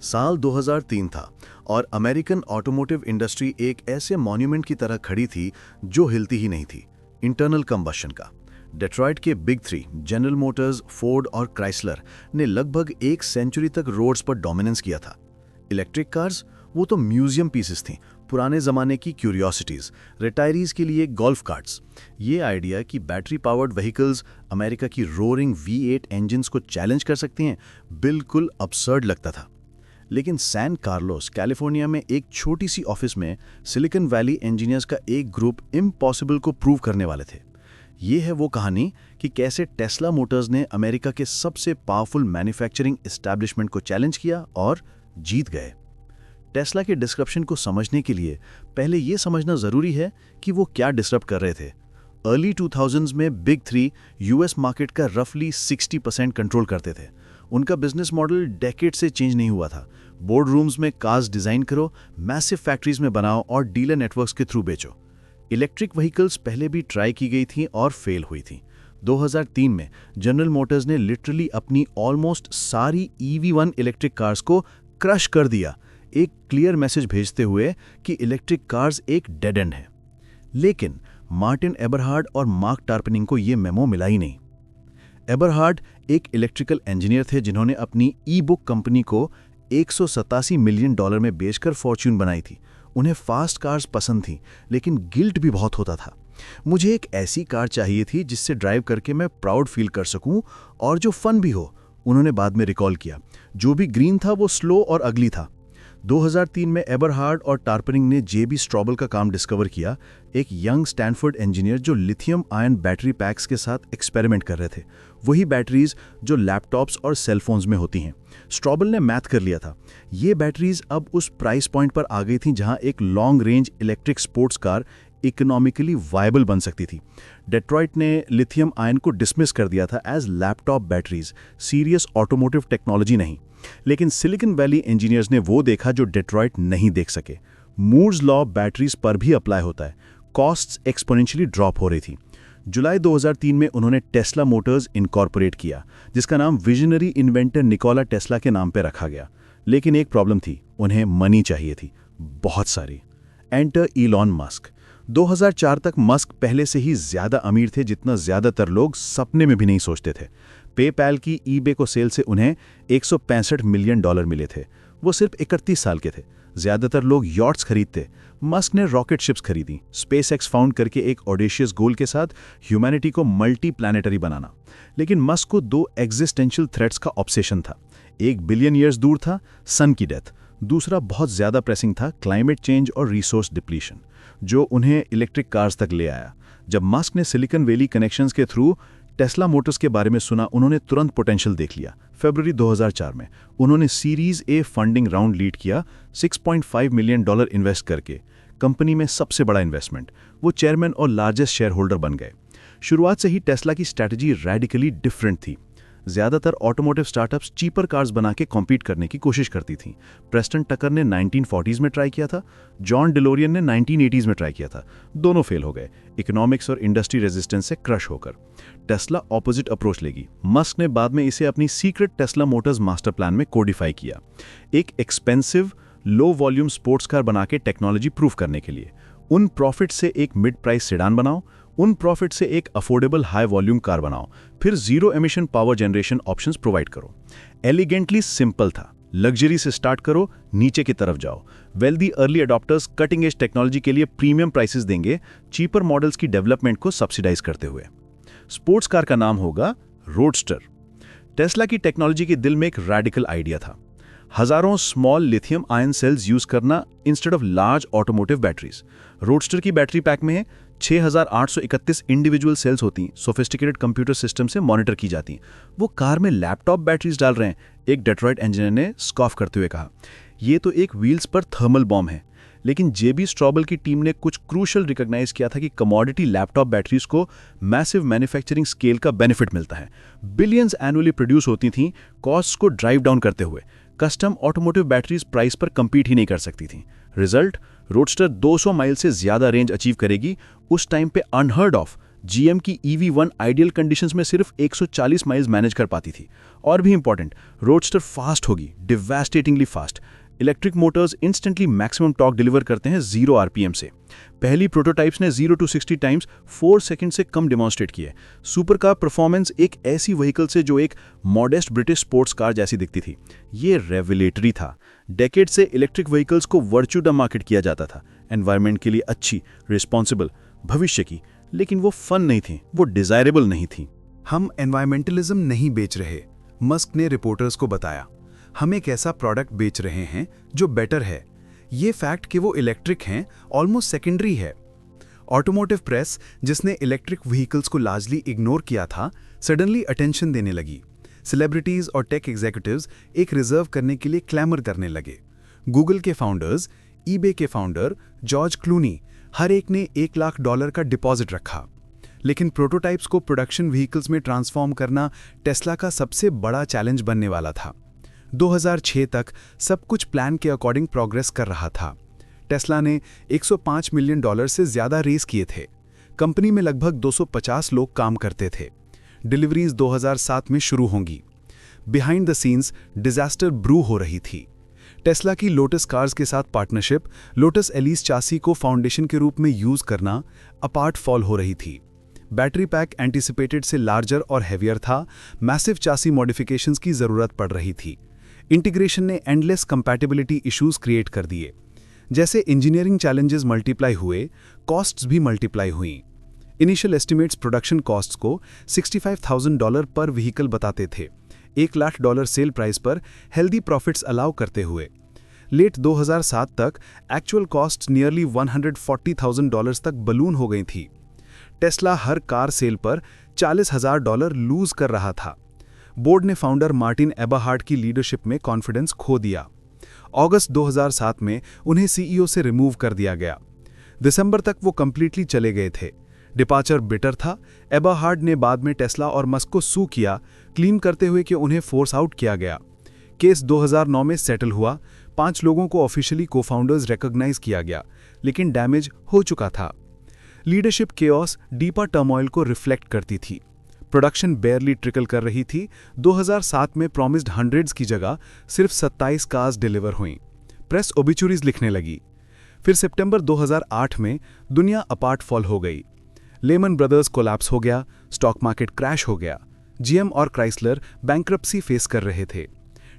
साल 2003 था और अमेरिकन ऑटोमोटिव इंडस्ट्री एक ऐसे मॉन्यूमेंट की तरह खड़ी थी जो हिलती ही नहीं थी। इंटरनल कंबशन का डेट्रॉयट के big three general Motors, Ford और क्राइसलर ने लगभग एक सेंचुरी तक रोड्स पर डोमिनेंस किया था। इलेक्ट्रिक कार्स वो तो म्यूजियम पीसेस थीं, पुराने ज़माने की क्यूरियोसिटीज़, रिटायरीज के लिए गोल्फ कार्ट्स। ये आइडिया कि बैटरी पावर्ड व्हीकल्स अमेरिका की रोरिंग V8 इंजन्स को चैलेंज कर सकती हैं, बिल्कुल absurd लगता था। लेकिन सैन कार्लोस कैलिफोर्निया में एक छोटी सी ऑफिस में सिलिकॉन वैली इंजीनियर्स का एक ग्रुप इम्पॉसिबल को प्रूव करने वाले थे। ये है वो कहानी कि कैसे टेस्ला मोटर्स ने अमेरिका के सबसे पावरफुल मैन्युफैक्चरिंग एस्टैब्लिशमेंट को चैलेंज किया और जीत गए। टेस्ला के डिस्क्रप्शन को समझने के लिए पहले ये समझना ज़रूरी है कि वो क्या डिसरप्ट कर रहे थे। अर्ली 2000s में बिग थ्री यूएस मार्केट का रफली 60% कंट्रोल करते थे। उनका बिजनेस मॉडल डेकेड से चेंज नहीं हुआ था। बोर्ड रूम्स में कार्स डिज़ाइन करो, मैसिव फैक्ट्रीज में बनाओ और डीलर नेटवर्क्स के थ्रू बेचो। इलेक्ट्रिक व्हीकल्स पहले भी ट्राई की गई थी और फेल हुई थी। 2003 में जनरल मोटर्स ने लिटरली अपनी ऑलमोस्ट सारी EV1 इलेक्ट्रिक कार्स को क्रश कर दिया, एक क्लियर मैसेज भेजते हुए कि इलेक्ट्रिक कार्स एक डेड एंड है। लेकिन मार्टिन एबरहार्ड और मार्क टार्पनिंग को यह मेमो मिला ही नहीं। एबरहार्ड एक इलेक्ट्रिकल इंजीनियर थे जिन्होंने अपनी ई-बुक कंपनी को $187 मिलियन में बेचकर फॉर्च्यून बनाई थी। उन्हें फास्ट कार्स पसंद थी, लेकिन गिल्ट भी बहुत होता था। मुझे एक ऐसी कार चाहिए थी जिससे ड्राइव करके मैं प्राउड फील कर सकूं और जो फन भी हो, उन्होंने बाद में रिकॉल किया। जो भी ग्रीन था वो स्लो और अगली था। 2003 में एबरहार्ड और टार्पनिंग ने जेबी स्ट्रॉबल का काम डिस्कवर किया, एक यंग स्टैनफोर्ड इंजीनियर जो लिथियम आयन बैटरी पैक्स के साथ एक्सपेरिमेंट कर रहे थे, वही बैटरीज जो लैपटॉप्स और सेलफोन्स में होती हैं। स्ट्रॉबल ने मैथ कर लिया था। ये बैटरीज अब उस प्राइस पॉइंट पर आ गई थीं जहां एक long range electric sports car economically viable बन सकती थी। डेट्रॉयट ने लिथियम आयन को डिसमिस कर दिया था as laptop batteries, serious automotive technology नहीं। लेकिन सिलिकॉन वैली इंजीनियर्स ने वो देखा जो डेट्रॉयट नहीं देख सके। मूर्स लॉ बैटरीज पर भी अप्लाई होता है। कॉस्ट्स एक्सपोनेंशियली ड्रॉप हो रही थी। जुलाई 2003 में उन्होंने टेस्ला मोटर्स इनकॉर्पोरेट किया, जिसका नाम विजनरी इन्वेंटर निकोला टेस्ला के नाम पर रखा गया। लेकिन एक प्रॉब्लम थी, उन्हें मनी चाहिए थी, बहुत सारी। Enter Elon Musk. 2004 तक मस्क पहले से ही ज्यादा अमीर थे जितना ज्यादातर लोग सपने में भी नहीं सोचते थे। पेपैल की ईबे को सेल से उन्हें $165 मिलियन मिले थे। वो सिर्फ 31 साल के थे। ज्यादातर लोग यॉट्स खरीदते। मस्क ने रॉकेट शिप्स खरीदी, स्पेसएक्स फाउंड करके एक ऑडेशियस गोल के साथ ह्यूमैनिटी को मल्टी प्लैनेटरी बनाना। लेकिन मस्क को दो एग्जिस्टेंशियल थ्रेट्स का ऑब्सेशन था। एक बिलियन ईयर्स दूर था सन की डेथ, दूसरा बहुत ज्यादा प्रेसिंग था क्लाइमेट चेंज और रिसोर्स डिप्लीशन, जो उन्हें इलेक्ट्रिक कार्स तक ले आया। जब मस्क ने सिलिकॉन वैली कनेक्शंस के थ्रू टेस्ला मोटर्स के बारे में सुना, उन्होंने तुरंत पोटेंशियल देख लिया। फरवरी 2004 में उन्होंने series A funding round lead किया, $6.5 मिलियन इन्वेस्ट करके। कंपनी में सबसे बड़ा इन्वेस्टमेंट। वो चेयरमैन और लार्जेस्ट शेयर होल्डर बन गए। शुरुआत से ही टेस्ला की स्ट्रैटेजी रेडिकली डिफरेंट थी। ज्यादातर ऑटोमोटिव स्टार्टअप्स चीपर कार्स बना के कॉम्पीट करने की कोशिश करती थीं। प्रेस्टन टकर ने 1940s में ट्राई किया था, जॉन डिलोरियन ने 1980s में ट्राई किया था। दोनों फेल हो गए, इकोनॉमिक्स और इंडस्ट्री रेजिस्टेंस से क्रश होकर। टेस्ला ऑपोजिट अप्रोच लेगी। मस्क ने बाद में इसे अपनी secret Tesla Motors master plan में कोडिफाई किया, एक expensive low volume sports car बना के टेक्नोलॉजी प्रूव करने के लिए। उन प्रॉफिट से एक मिड प्राइस सेडान बनाओ, उन प्रॉफिट से एक अफोर्डेबल हाई वॉल्यूम कार बनाओ, फिर zero emission power generation options provide करो। एलिगेंटली सिंपल था। लग्जरी से स्टार्ट करो, नीचे की तरफ जाओ। Wealthy early adopters cutting edge technology के लिए प्रीमियम प्राइसेस देंगे, चीपर मॉडल्स की डेवलपमेंट को सब्सिडाइज करते हुए। स्पोर्ट्स कार का नाम होगा रोडस्टर। टेस्ला की टेक्नोलॉजी के दिल में एक रेडिकल आइडिया था, हजारों small lithium ion cells use करना instead of large automotive batteries. Roadster की बैटरी पैक में 6831 इंडिविजुअल सेल्स होती, सोफिस्टिकेटेड कंप्यूटर सिस्टम से मॉनिटर की जाती। वो कार में लैपटॉप बैटरीज डाल रहे हैं, एक डेट्रॉयट इंजीनियर ने स्कॉफ करते हुए कहा। ये तो एक व्हील्स पर थर्मल बॉम्ब है। लेकिन जेबी स्ट्रॉबल की टीम ने कुछ क्रूशल रिकॉग्नाइज किया था कि कमोडिटी लैपटॉप बैटरीज को मैसिव मैन्युफैक्चरिंग स्केल का बेनिफिट मिलता है। बिलियंस एनुअली प्रोड्यूस होती थीं, कॉस्ट को ड्राइव डाउन करते हुए। कस्टम ऑटोमोटिव बैटरीज प्राइस पर कंपीट ही नहीं कर सकती थीं। रिजल्ट, रोडस्टर 200 माइल से ज्यादा रेंज अचीव करेगी, उस टाइम पे अनहर्ड ऑफ, GM की EV1 आइडियल कंडीशंस में सिर्फ 140 माइल्स मैनेज कर पाती थी। और भी इंपॉर्टेंट, रोडस्टर फास्ट होगी, devastatingly fast. Electric motors instantly maximum torque deliver करते हैं 0 RPM से। पहली प्रोटोटाइप्स ने 0 to 60 टाइम्स 4 सेकंड से कम डेमोन्स्ट्रेट किए। सुपर कार परफॉर्मेंस एक ऐसी व्हीकल से जो एक मॉडेस्ट ब्रिटिश स्पोर्ट्स कार जैसी दिखती थी। ये रेवलेटरी था। डेकेड से इलेक्ट्रिक व्हीकल्स को वर्चू द मार्केट किया जाता था, एनवायरनमेंट के लिए अच्छी, रिस्पॉन्सिबल, भविष्य की। लेकिन वो फन नहीं थी, वो डिजायरेबल नहीं थी। हम एनवायरमेंटलिज्म नहीं बेच रहे, मस्क ने रिपोर्टर्स को बताया। हम एक ऐसा प्रोडक्ट बेच रहे हैं जो बेटर है। ये फैक्ट कि वो इलेक्ट्रिक हैं ऑलमोस्ट सेकेंडरी है। ऑटोमोटिव प्रेस, जिसने इलेक्ट्रिक व्हीकल्स को लार्जली इग्नोर किया था, सडनली अटेंशन देने लगी। सेलिब्रिटीज और टेक एग्जीक्यूटिव्स एक रिजर्व करने के लिए क्लैमर करने लगे। गूगल के फाउंडर्स, ईबे के फाउंडर जॉर्ज क्लूनी, हर एक ने $1 लाख का डिपॉजिट रखा। लेकिन प्रोटोटाइप्स को प्रोडक्शन व्हीकल्स में ट्रांसफॉर्म करना टेस्ला का सबसे बड़ा चैलेंज बनने वाला था। 2006 तक सब कुछ प्लान के अकॉर्डिंग प्रोग्रेस कर रहा था। टेस्ला ने $105 मिलियन से ज़्यादा रेस किए थे। कंपनी में लगभग 250 लोग काम करते थे। डिलीवरीज 2007 में शुरू होंगी। Behind the scenes disaster brew हो रही थी। टेस्ला की लोटस कार्स के साथ पार्टनरशिप, लोटस एलिस चासी को फाउंडेशन के रूप में यूज करना, अपार्ट फॉल हो रही थी। बैटरी पैक एंटिसिपेटेड से लार्जर और हैवियर था। मैसिव चासी मॉडिफिकेशंस की ज़रूरत पड़ रही थी। इंटीग्रेशन ने एंडलेस कंपैटिबिलिटी इश्यूज क्रिएट कर दिए। जैसे इंजीनियरिंग चैलेंजेस मल्टीप्लाई हुए, कॉस्ट्स भी मल्टीप्लाई हुई। इनिशियल एस्टिमेट्स प्रोडक्शन कॉस्ट्स को $65,000 पर व्हीकल बताते थे, $1 लाख सेल प्राइस पर हेल्दी प्रॉफिट्स अलाउ करते हुए। लेट 2007 तक एक्चुअल कॉस्ट नियरली $140,000 तक बलून हो गई थी। टेस्ला हर कार सेल पर $40,000 लूज कर रहा था। बोर्ड ने फाउंडर मार्टिन एबरहार्ड की लीडरशिप में कॉन्फिडेंस खो दिया। अगस्त 2007 में उन्हें CEO से रिमूव कर दिया गया। दिसंबर तक वो कंप्लीटली चले गए थे। डिपार्चर बिटर था। एबरहार्ड ने बाद में टेस्ला और मस्क को सू किया, क्लेम करते हुए कि उन्हें फोर्स आउट किया गया। केस 2009 में सेटल हुआ। 5 लोगों को ऑफिशियली को-फाउंडर्स रिकॉग्नाइज किया गया, लेकिन डैमेज हो चुका था। लीडरशिप केओस डीपर टर्मोइल को रिफ्लेक्ट करती थी। प्रोडक्शन बेयरली ट्रिकल कर रही थी। 2007 में प्रॉमिस्ड हंड्रेड्स की जगह सिर्फ 27 कार्स डिलीवर हुईं। प्रेस ओबिचुरीज लिखने लगी। फिर सितंबर 2008 में दुनिया अपार्ट फॉल हो गई। लेमन ब्रदर्स कोलैप्स हो गया, स्टॉक मार्केट क्रैश हो गया। GM और क्राइसलर बैंक्रप्सी फेस कर रहे थे।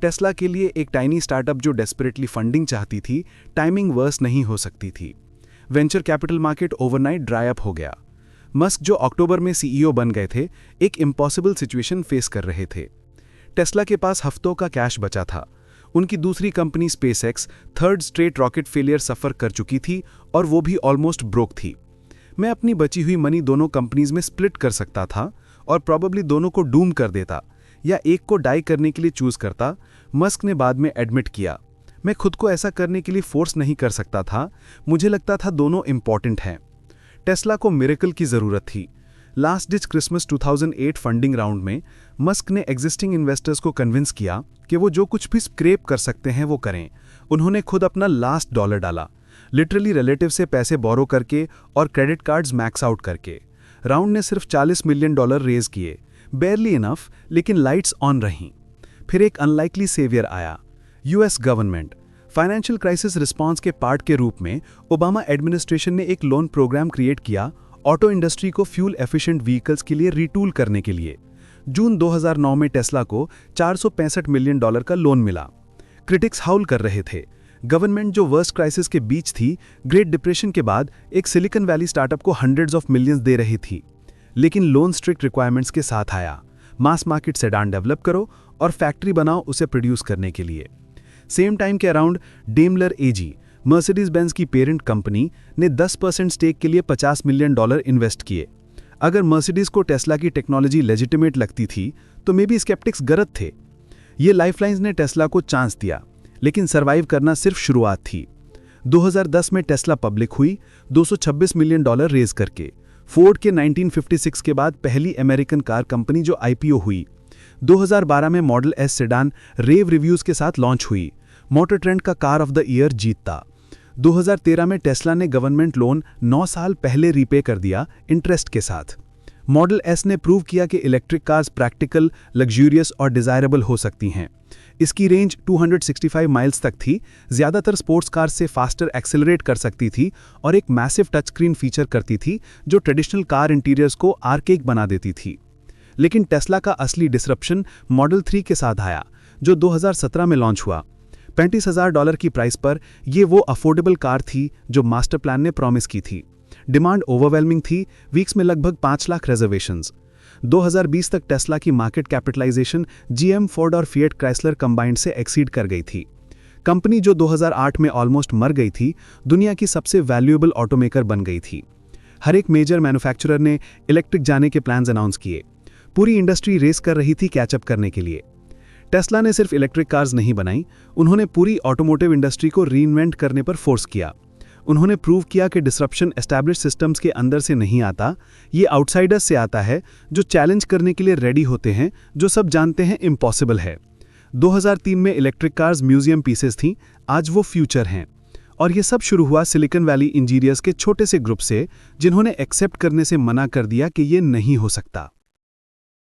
टेस्ला के लिए एक टाइनी स्टार्टअप जो डेस्परेटली फंडिंग चाहती थी, टाइमिंग वर्स नहीं हो सकती थी। Venture capital market overnight dry up हो गया। मस्क जो अक्टूबर में CEO बन गए थे, एक इम्पॉसिबल सिचुएशन फेस कर रहे थे। टेस्ला के पास हफ्तों का कैश बचा था। उनकी दूसरी company SpaceX third straight rocket failure suffer कर चुकी थी और वो भी ऑलमोस्ट ब्रोक थी। मैं अपनी बची हुई मनी दोनों कंपनीज में स्प्लिट कर सकता था और प्रॉबेबली दोनों को डूम कर देता या एक को डाई करने के लिए चूज करता। मस्क ने बाद में एडमिट किया, मैं खुद को ऐसा करने के लिए फोर्स नहीं कर सकता था। मुझे लगता था दोनों इंपॉर्टेंट हैं। टेस्ला को मिरेकल की ज़रूरत थी। Last ditch Christmas 2008 funding round में मस्क ने एग्जिस्टिंग इन्वेस्टर्स को कन्विंस किया कि वो जो कुछ भी स्क्रैप कर सकते हैं वो करें। उन्होंने खुद अपना लास्ट डॉलर डाला, लिटरली रिलेटिव से पैसे बोरो करके और क्रेडिट कार्ड्स मैक्स आउट करके। राउंड ने सिर्फ $40 मिलियन रेज किए, बेयरली इनफ, लेकिन लाइट्स ऑन रहीं। फिर एक अनलाइकली सेवियर आया, US government. Financial crisis response के पार्ट के रूप में ओबामा एडमिनिस्ट्रेशन ने एक लोन प्रोग्राम क्रिएट किया ऑटो इंडस्ट्री को फ्यूल एफिशिएंट व्हीकल्स के लिए रीटूल करने के लिए। जून 2009 में टेस्ला को $465 मिलियन का लोन मिला। क्रिटिक्स हाउल कर रहे थे। गवर्नमेंट जो वर्स्ट क्राइसिस के बीच थी, ग्रेट डिप्रेशन के बाद एक सिलिकॉन वैली स्टार्टअप को हंड्रेड्स ऑफ मिलियंस दे रही थी। लेकिन लोन स्ट्रिक्ट रिक्वायरमेंट्स के साथ आया, मास मार्केट सेडान डेवलप करो और फैक्ट्री बनाओ उसे प्रोड्यूस करने के लिए। सेम टाइम के around Daimler AG, Mercedes Benz की पेरेंट कंपनी, ने 10% स्टेक के लिए $50 मिलियन इन्वेस्ट किए। अगर मर्सिडीज को टेस्ला की टेक्नोलॉजी लेजिटिमेट लगती थी तो मे बी स्केप्टिक्स गलत थे। ये लाइफलाइंस ने टेस्ला को चांस दिया, लेकिन सर्वाइव करना सिर्फ शुरुआत थी। 2010 में टेस्ला पब्लिक हुई, $226 मिलियन रेज करके। फोर्ड के 1956 के बाद पहली अमेरिकन कार कंपनी जो IPO हुई। 2012 में मॉडल S सेडान रेव रिव्यूज के साथ लॉन्च हुई। मोटर ट्रेंड का कार ऑफ द ईयर जीतता। 2013 में टेस्ला ने गवर्नमेंट लोन 9 साल पहले रीपे कर दिया इंटरेस्ट के साथ। मॉडल एस ने प्रूव किया कि इलेक्ट्रिक कार्स प्रैक्टिकल, लग्जूरियस और डिजायरेबल हो सकती हैं। इसकी रेंज 265 माइल्स तक थी, ज़्यादातर स्पोर्ट्स कार्स से फास्टर एक्सेलरेट कर सकती थी और एक मैसिव टच स्क्रीन फीचर करती थी जो ट्रेडिशनल कार इंटीरियर्स को आर्केक बना देती थी। लेकिन टेस्ला का असली डिसरप्शन मॉडल 3 के साथ आया, जो 2017 में लॉन्च हुआ। $35,000 की प्राइस पर यह वो अफोर्डेबल कार थी जो मास्टर प्लान ने प्रॉमिस की थी। डिमांड ओवरवेलमिंग थी, वीक्स में लगभग 5 लाख रिजर्वेशंस। 2020 तक टेस्ला की मार्केट कैपिटलाइजेशन GM, फोर्ड और फिएट क्राइसलर कंबाइंड से एक्सीड कर गई थी। कंपनी जो 2008 में ऑलमोस्ट मर गई थी, दुनिया की सबसे वैल्यूएबल ऑटोमेकर बन गई थी। हर एक मेजर मैन्युफैक्चरर ने इलेक्ट्रिक जाने के प्लान्स अनाउंस किए। पूरी इंडस्ट्री रेस कर रही थी कैचअप करने के लिए। टेस्ला ने सिर्फ इलेक्ट्रिक कार्स नहीं बनाई, उन्होंने पूरी ऑटोमोटिव इंडस्ट्री को रीइन्वेंट करने पर फोर्स किया। उन्होंने प्रूव किया कि डिसरप्शन एस्टैब्लिश सिस्टम्स के अंदर से नहीं आता, ये आउटसाइडर्स से आता है जो चैलेंज करने के लिए रेडी होते हैं, जो सब जानते हैं इम्पॉसिबल है। 2003 में इलेक्ट्रिक कार्स म्यूजियम पीसेस थीं, आज वो फ्यूचर हैं। और ये सब शुरू हुआ सिलिकॉन वैली इंजीनियर्स के छोटे से ग्रुप से, जिन्होंने एक्सेप्ट करने से मना कर दिया कि ये नहीं हो सकता।